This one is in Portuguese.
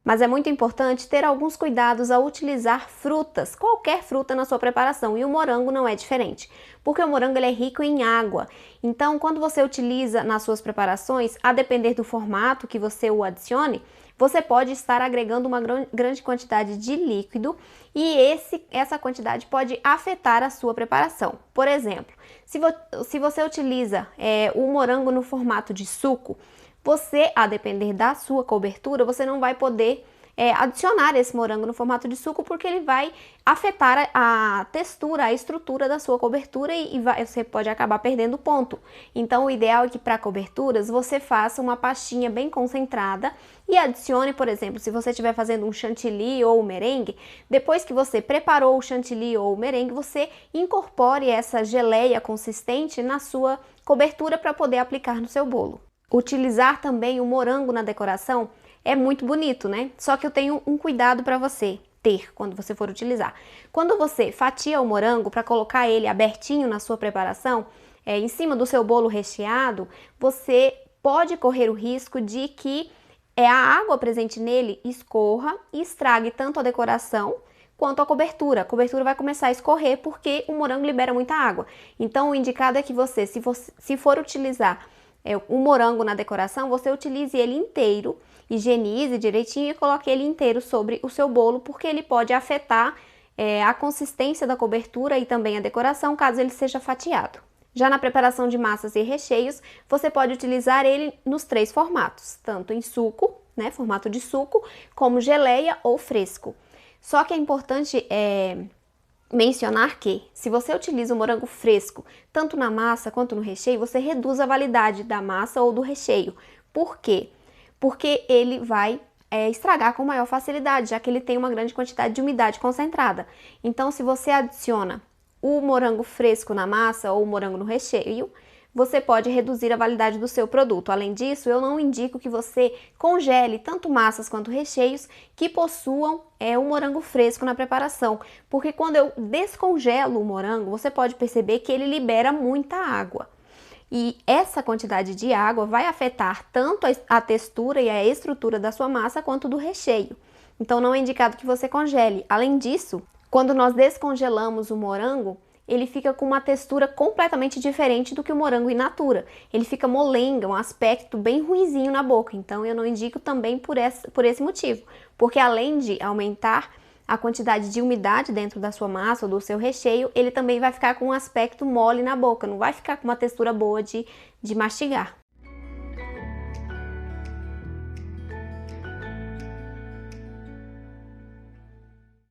Mas é muito importante ter alguns cuidados ao utilizar frutas, qualquer fruta na sua preparação, e o morango não é diferente, porque o morango ele é rico em água. Então, quando você utiliza nas suas preparações, a depender do formato que você o adicione, você pode estar agregando uma grande quantidade de líquido e essa quantidade pode afetar a sua preparação. Por exemplo, se você utiliza o morango no formato de suco, você, a depender da sua cobertura, você não vai poder adicionar esse morango no formato de suco porque ele vai afetar a textura, a estrutura da sua cobertura e você pode acabar perdendo ponto. Então o ideal é que para coberturas você faça uma pastinha bem concentrada e adicione, por exemplo, se você estiver fazendo um chantilly ou um merengue, depois que você preparou o chantilly ou o merengue, você incorpore essa geleia consistente na sua cobertura para poder aplicar no seu bolo. Utilizar também o morango na decoração é muito bonito, né? Só que eu tenho um cuidado para você ter quando você for utilizar. Quando você fatia o morango para colocar ele abertinho na sua preparação, em cima do seu bolo recheado, você pode correr o risco de que a água presente nele escorra e estrague tanto a decoração quanto a cobertura. A cobertura vai começar a escorrer porque o morango libera muita água. Então o indicado é que você, se for utilizar o morango na decoração, você utilize ele inteiro, higienize direitinho e coloque ele inteiro sobre o seu bolo, porque ele pode afetar a consistência da cobertura e também a decoração, caso ele seja fatiado. Já na preparação de massas e recheios, você pode utilizar ele nos 3 formatos, tanto em suco, né, formato de suco, como geleia ou fresco. Só que é importante mencionar que, se você utiliza o morango fresco, tanto na massa quanto no recheio, você reduz a validade da massa ou do recheio. Por quê? Porque ele vai estragar com maior facilidade, já que ele tem uma grande quantidade de umidade concentrada. Então, se você adiciona o morango fresco na massa ou o morango no recheio, você pode reduzir a validade do seu produto. Além disso, eu não indico que você congele tanto massas quanto recheios que possuam o morango fresco na preparação, porque quando eu descongelo o morango, você pode perceber que ele libera muita água. E essa quantidade de água vai afetar tanto a textura e a estrutura da sua massa quanto do recheio. Então não é indicado que você congele. Além disso, quando nós descongelamos o morango, ele fica com uma textura completamente diferente do que o morango in natura. Ele fica molenga, um aspecto bem ruinzinho na boca. Então eu não indico também por esse motivo, porque além de aumentar a quantidade de umidade dentro da sua massa ou do seu recheio, ele também vai ficar com um aspecto mole na boca, não vai ficar com uma textura boa de mastigar.